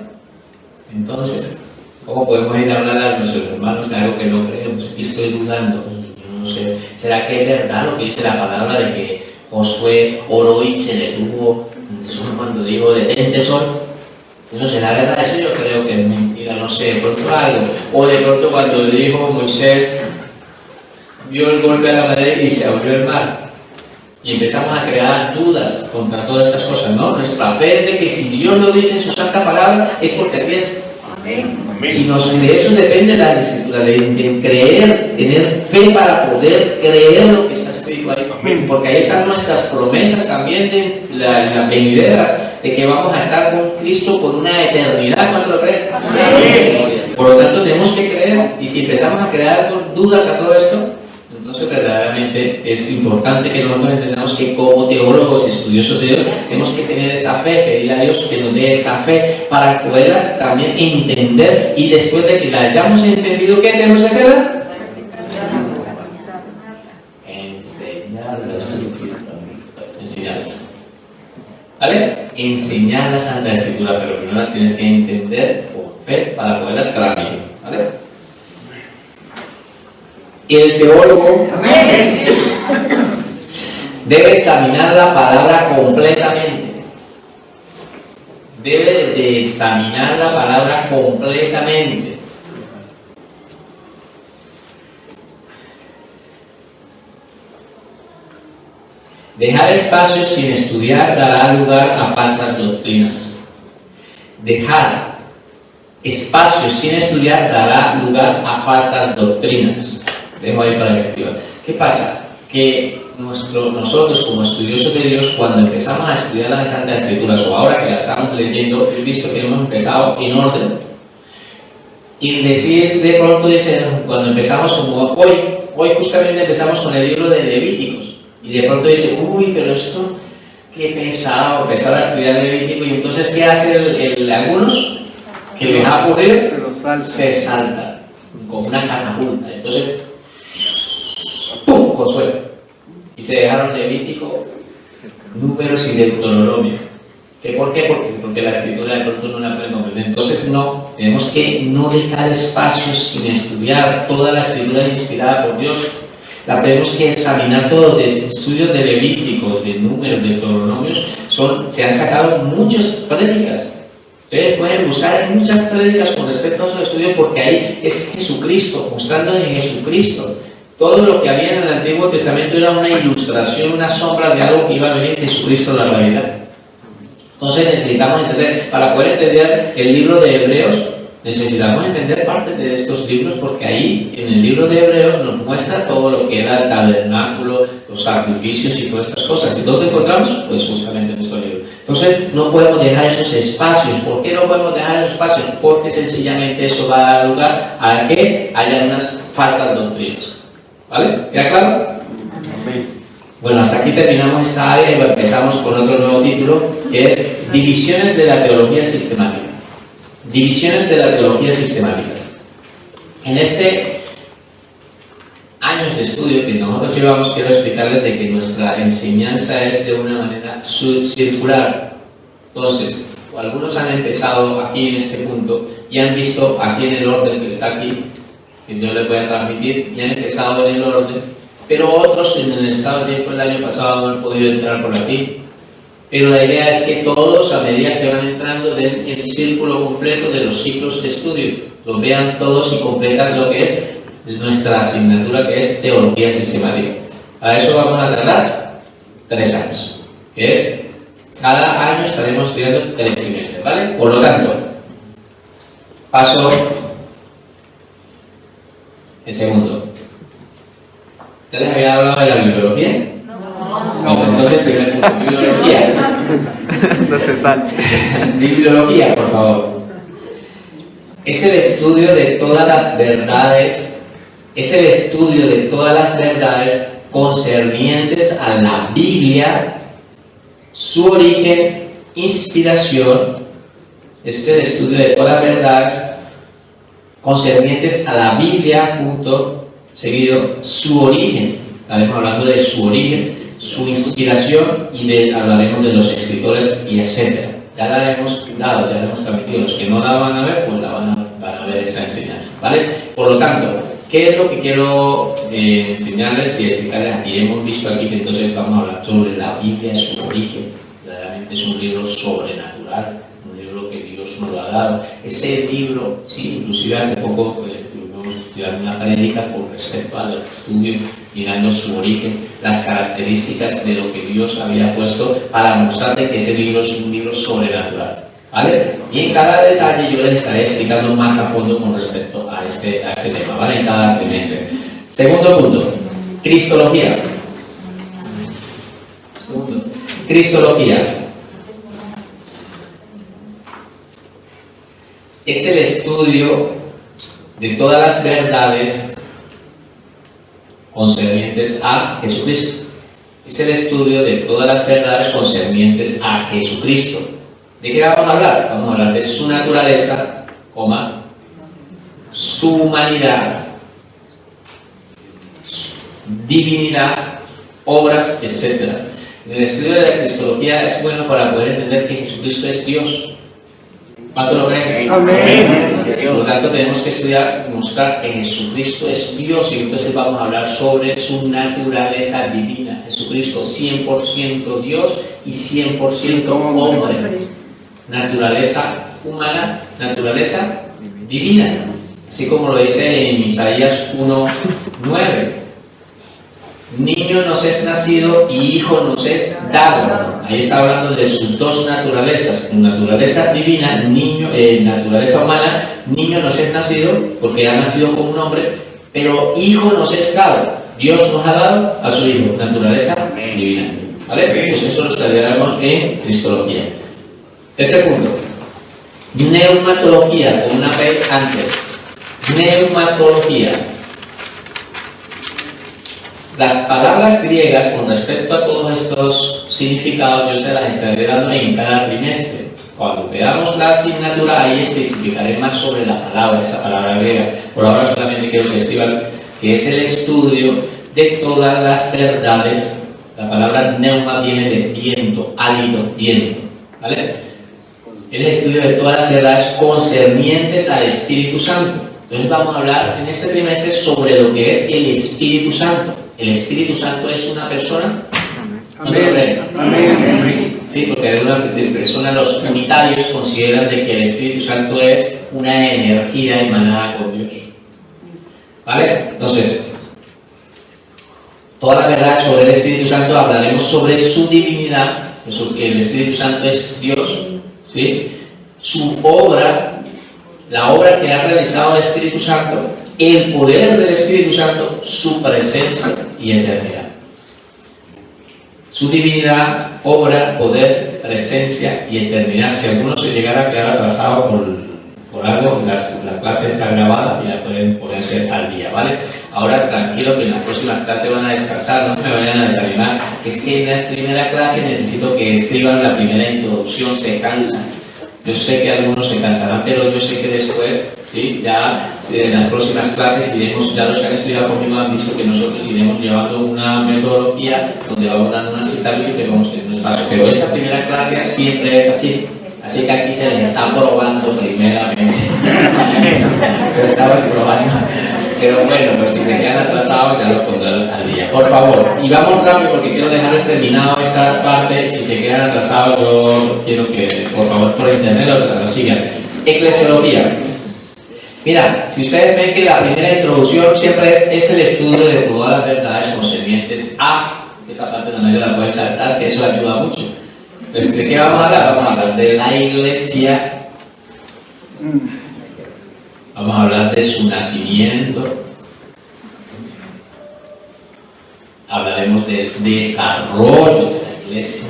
entonces, ¿cómo podemos ir a hablar a nuestros hermanos de algo que no creemos? Y estoy dudando, yo no sé, ¿será que es verdad lo que dice la palabra de que Josué oró y se detuvo solo cuando dijo detente sol? Eso será verdad. Eso yo creo que es mentira, no sé, de pronto algo. O de pronto cuando dijo Moisés, dio el golpe a la madera y se abrió el mar. Y empezamos a crear dudas contra todas estas cosas, ¿no? Nuestra fe es de que si Dios lo dice en su santa palabra, es porque así es. Si de eso depende la Escritura, de creer, tener fe para poder creer lo que está escrito ahí. Porque ahí están nuestras promesas también de las venideras, de que vamos a estar con Cristo por una eternidad. ¿Cuánto lo creen? Por lo tanto, tenemos que creer, y si empezamos a crear dudas a todo esto, entonces verdaderamente es importante que nosotros entendamos que como teólogos y estudiosos de Dios tenemos que tener esa fe, pedirle a Dios que nos dé esa fe para poderlas también entender, y después de que la hayamos entendido, ¿qué tenemos que hacer? Enseñarlas. ¿Vale? Enseñar la Santa Escritura, pero primero las tienes que entender con fe para poderlas transmitir. ¿Vale? El teólogo debe examinar la palabra completamente. Debe de examinar la palabra completamente. Dejar espacios sin estudiar dará lugar a falsas doctrinas. Dejar espacios sin estudiar dará lugar a falsas doctrinas. Dejo ahí para que escriban. ¿Qué pasa? Que nosotros como estudiosos de Dios, cuando empezamos a estudiar las Santas Escrituras, o ahora que las estamos leyendo, he visto que hemos empezado en orden. Y decir, de pronto dice, cuando empezamos como hoy justamente empezamos con el libro de Levíticos, y de pronto dice, uy, pero esto, qué pesado, empezar a estudiar Levítico, y entonces, ¿qué hace algunos? Que les va a ocurrir, se salta, como una catapulta. Entonces, ¡pum! Josué. Y se dejaron Levítico, Números y Deuteronomio. ¿Por qué? Porque la Escritura de pronto no la pueden comprender. Entonces tenemos que no dejar espacios sin estudiar. Toda la Escritura inspirada por Dios la tenemos que examinar todo. Desde estudios de Levítico, de Números, de Deuteronomios, se han sacado muchas prédicas. Ustedes pueden buscar muchas prédicas con respecto a esos estudios, porque ahí es Jesucristo, mostrando de Jesucristo. Todo lo que había en el Antiguo Testamento era una ilustración, una sombra de algo que iba a venir en Jesucristo, la realidad. Entonces necesitamos entender, para poder entender el libro de Hebreos, necesitamos entender parte de estos libros, porque ahí en el libro de Hebreos nos muestra todo lo que era el tabernáculo, los sacrificios y todas estas cosas. ¿Y dónde encontramos? Pues justamente en estos libros. Entonces no podemos dejar esos espacios. ¿Por qué no podemos dejar esos espacios? Porque sencillamente eso va a dar lugar a que haya unas falsas doctrinas. ¿Vale? ¿Queda claro? Bueno, hasta aquí terminamos esta área y empezamos con otro nuevo título, que es Divisiones de la Teología Sistemática. Divisiones de la Teología Sistemática. En este años de estudio que nosotros llevamos, quiero explicarles de que nuestra enseñanza es de una manera circular. Entonces, algunos han empezado aquí en este punto y han visto así en el orden que está aquí, que yo les voy a transmitir, y han empezado en el orden. Pero otros en el estado de tiempo el año pasado no han podido entrar por aquí. Pero la idea es que todos, a medida que van entrando, den el círculo completo de los ciclos de estudio. Los vean todos y completan lo que es nuestra asignatura, que es Teología Sistemática. A eso vamos a tardar 3 años. Que es, cada año estaremos estudiando 3 trimestres, ¿vale? Por lo tanto, paso el segundo. ¿Ya les había hablado de la bibliología? No. Pues entonces, primer punto, bibliología. No se salte. Bibliología, por favor. Es el estudio de todas las verdades, concernientes a la Biblia, su origen, inspiración. Es el estudio de todas las verdades concernientes a la Biblia, punto. Seguido, su origen, estaremos hablando de su origen, su inspiración y hablaremos de los escritores y etcétera. Ya la hemos dado, ya la hemos transmitido. Los que no la van a ver, pues la van a ver esa enseñanza, ¿vale? Por lo tanto, ¿qué es lo que quiero enseñarles y explicarles aquí? Hemos visto aquí que entonces vamos a hablar sobre la Biblia, su origen. Realmente es un libro sobrenatural, un libro que Dios nos lo ha dado. Ese libro, sí, inclusive hace poco una prédica con respecto al estudio, mirando su origen, las características de lo que Dios había puesto para mostrarte que ese libro es un libro sobrenatural, ¿vale? Y en cada detalle yo les estaré explicando más a fondo con respecto a este tema, ¿vale? En cada trimestre. Segundo punto, Cristología. Cristología. Es el estudio de todas las verdades concernientes a Jesucristo. Es el estudio de todas las verdades concernientes a Jesucristo. ¿De qué vamos a hablar? Vamos a hablar de su naturaleza, su humanidad, su divinidad, obras, etc. En el estudio de la Cristología es bueno para poder entender que Jesucristo es Dios. ¿Cuánto lo creen? Amén. Por lo tanto, tenemos que estudiar y mostrar que Jesucristo es Dios, y entonces vamos a hablar sobre su naturaleza divina. Jesucristo 100% Dios y 100% hombre. Naturaleza humana, naturaleza divina. Así como lo dice en Isaías 1:9. Niño nos es nacido y hijo nos es dado. Ahí está hablando de sus dos naturalezas, naturaleza divina, naturaleza humana. Niño nos es nacido porque ha nacido como un hombre, pero hijo nos es dado. Dios nos ha dado a su hijo, naturaleza divina. ¿Vale? Pues eso lo estudiaremos en Cristología. Ese punto. Neumatología, con una P antes. Neumatología. Las palabras griegas con respecto a todos estos significados yo se las estaré dando en cada trimestre. Cuando veamos la asignatura ahí especificaré más sobre la palabra, esa palabra griega. Por ahora solamente quiero que escriban que es el estudio de todas las verdades. La palabra neuma viene de viento, hálito, viento, ¿vale? El estudio de todas las verdades concernientes al Espíritu Santo. Entonces vamos a hablar en este trimestre sobre lo que es el Espíritu Santo. ¿El Espíritu Santo es una persona? Amén. Amén. Sí, porque algunas personas, los unitarios, consideran de que el Espíritu Santo es una energía emanada por Dios. ¿Vale? Entonces, toda la verdad sobre el Espíritu Santo hablaremos sobre su divinidad. El Espíritu Santo es Dios, ¿sí? Su obra, la obra que ha realizado el Espíritu Santo, el poder del Espíritu Santo, su presencia y eternidad. Su divinidad, obra, poder, presencia y eternidad. Si alguno se llegara a quedar atrasado Por algo, la clase está grabada y la pueden ponerse al día, ¿vale? Ahora, tranquilo, que en la próxima clase van a descansar, no me vayan a desanimar. Es que en la primera clase necesito que escriban la primera introducción, se cansan. Yo sé que algunos se cansarán, pero yo sé que después, ¿sí? Ya en las próximas clases iremos, ya los que han estudiado conmigo han visto que nosotros iremos llevando una metodología donde vamos dando una cita bíblica y vamos teniendo espacio. Pero esta primera clase siempre es así. Así que aquí se les está probando primeramente. Yo estaba probando. Pero bueno, pues si se quedan atrasados ya lo pondrán al día. Por favor, y vamos rápido porque quiero dejarles terminado esta parte. Si se quedan atrasados, yo quiero que, por favor, por internet lo sigan. Eclesiología. Mira, si ustedes ven que la primera introducción siempre es el estudio de todas las verdades concernientes a esta parte donde la pueden saltar, que eso ayuda mucho. Entonces, ¿de qué vamos a hablar? Vamos a hablar de la iglesia. Vamos a hablar de su nacimiento. Hablaremos del desarrollo de la iglesia,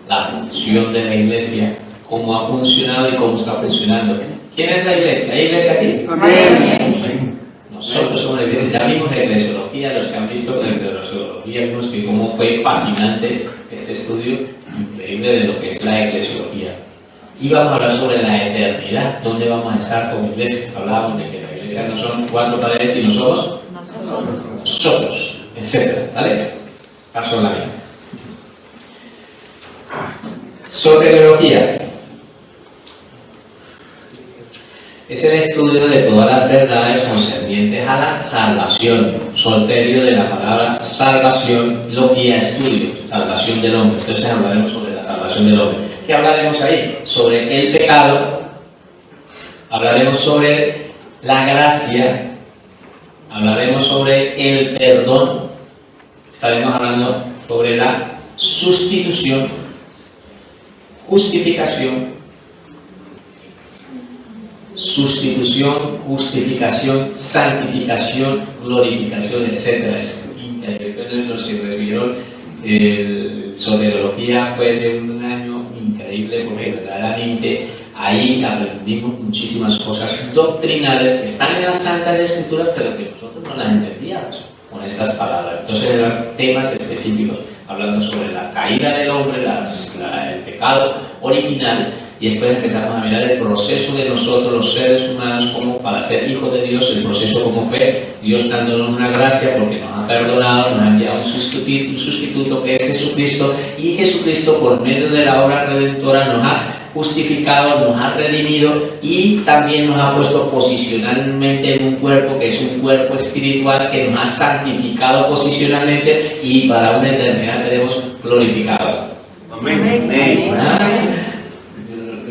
la función de la iglesia, cómo ha funcionado y cómo está funcionando. ¿Quién es la iglesia? ¿Hay iglesia aquí? Amén. Nosotros somos la iglesia. Ya vimos eclesiología, los que han visto eclesiología, vimos que cómo fue fascinante este estudio increíble de lo que es la eclesiología. Y vamos a hablar sobre la eternidad, dónde vamos a estar como iglesia. Hablábamos de que la iglesia no son 4 paredes, sino somos nosotros, etcétera, ¿vale? Paso a la vida. Soteriología. Es el estudio de todas las verdades concernientes a la salvación. Soterio de la palabra salvación, logía, estudio, salvación del hombre. Entonces hablaremos sobre la salvación del hombre. ¿Qué hablaremos ahí? Sobre el pecado, hablaremos sobre la gracia, hablaremos sobre el perdón, estaremos hablando sobre la sustitución, justificación, santificación, glorificación, etc. Los que recibieron soteriología fue de un año increíble porque verdaderamente ahí aprendimos muchísimas cosas doctrinales que están en las Santas Escrituras pero que nosotros no las entendíamos con estas palabras. Entonces eran temas específicos hablando sobre la caída del hombre, el pecado original. Y después empezamos a mirar el proceso de nosotros, los seres humanos, como para ser hijos de Dios, el proceso como fue Dios dándonos una gracia porque nos ha perdonado, nos ha enviado un sustituto que es Jesucristo, y Jesucristo por medio de la obra redentora nos ha justificado, nos ha redimido y también nos ha puesto posicionalmente en un cuerpo que es un cuerpo espiritual que nos ha santificado posicionalmente y para una eternidad seremos glorificados. Amén.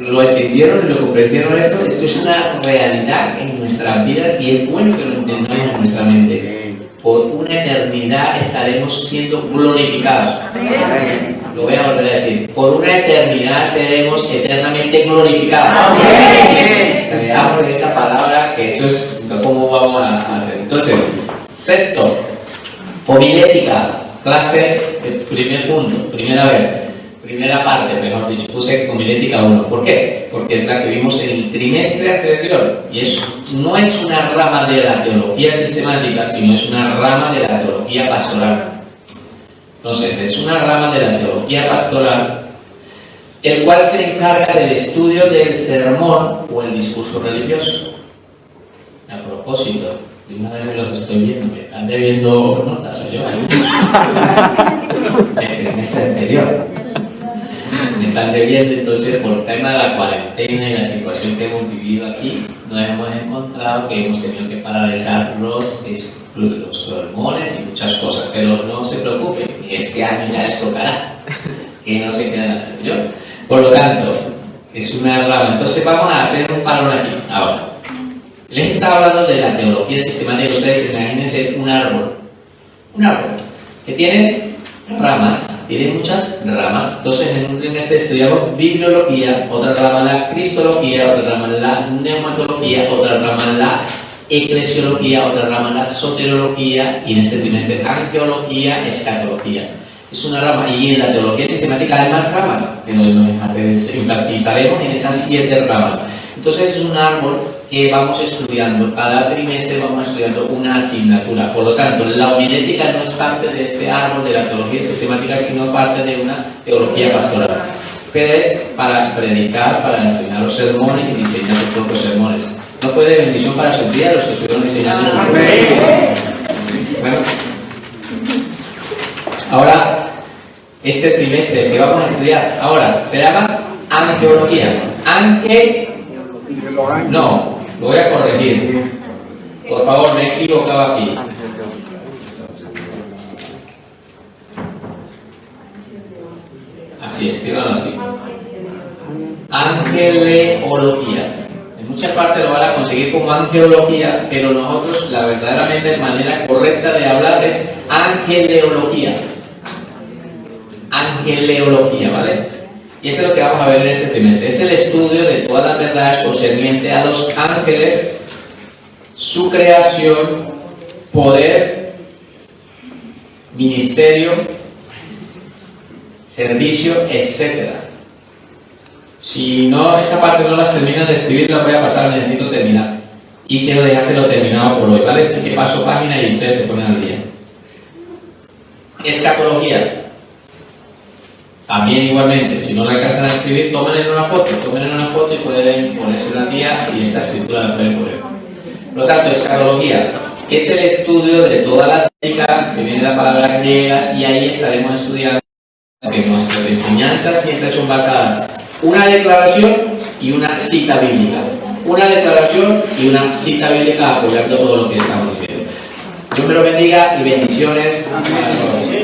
¿Lo entendieron y lo comprendieron esto? Esto es una realidad en nuestras vidas y es bueno que lo entendamos en nuestra mente. Por una eternidad estaremos siendo glorificados. Amén. Lo voy a volver a decir. Por una eternidad seremos eternamente glorificados. Amén. Veamos esa palabra, que eso es cómo vamos a hacer. Entonces, sexto, homilética, clase, primer punto, primera vez. Primera parte, mejor dicho, puse homilética 1. ¿Por qué? Porque es la que vimos en el trimestre anterior. Y no es una rama de la teología sistemática, sino es una rama de la teología pastoral. Entonces, es una rama de la teología pastoral, el cual se encarga del estudio del sermón o el discurso religioso. A propósito, de una vez los estoy viendo, me están debiendo notas, soy yo, el trimestre anterior. Me están debiendo, entonces por tema de la cuarentena y la situación que hemos vivido aquí, nos hemos encontrado que hemos tenido que paralizar los sermones y muchas cosas, pero no se preocupen, que este año ya les tocará, que no se quedan así. Por lo tanto, es una rama. Entonces vamos a hacer un parón aquí, ahora. Les estaba hablando de la teología sistemática. Ustedes imagínense un árbol que tiene ramas, tiene muchas ramas. Entonces en un trimestre estudiamos bibliología, otra rama la cristología, otra rama la neumatología, otra rama la eclesiología, otra rama la soteriología y en este trimestre arqueología, escatología. Es una rama, y en la teología sistemática hay más ramas que nos enfatizaremos en esas 7 ramas. Entonces es un árbol que vamos estudiando, cada trimestre vamos estudiando una asignatura. Por lo tanto, la homilética no es parte de este árbol de la teología sistemática, sino parte de una teología pastoral. Pero es para predicar, para enseñar los sermones y diseñar sus propios sermones. No fue de bendición para su vida los que estuvieron diseñando sus propios sermones. Bueno, ahora, este trimestre que vamos a estudiar ahora se llama angeología. No, lo voy a corregir. Por favor, me he equivocado aquí. Así, escríbanlo así. Angeleología. En muchas partes lo van a conseguir como angeología, pero nosotros, la verdaderamente manera correcta de hablar es angeleología. Angeleología, ¿vale? Y eso es lo que vamos a ver en este trimestre. Es el estudio de todas las verdades concernientes a los ángeles, su creación, poder, ministerio, servicio, etc. Si no, esta parte no las terminan de escribir, la voy a pasar, necesito terminar. Y quiero dejárselo terminado por hoy, ¿vale? Así que paso página y ustedes se ponen al día. Escatología. También igualmente, si no la alcanzan a escribir, tomen una foto y pueden ponerse una tía y esta escritura la pueden poner. Por lo tanto, escatología es el estudio de todas las técnicas que viene la palabra griegas y ahí estaremos estudiando que nuestras enseñanzas siempre son basadas en una declaración y una cita bíblica. Una declaración y una cita bíblica apoyando todo lo que estamos diciendo. Dios me lo bendiga y bendiciones a todos.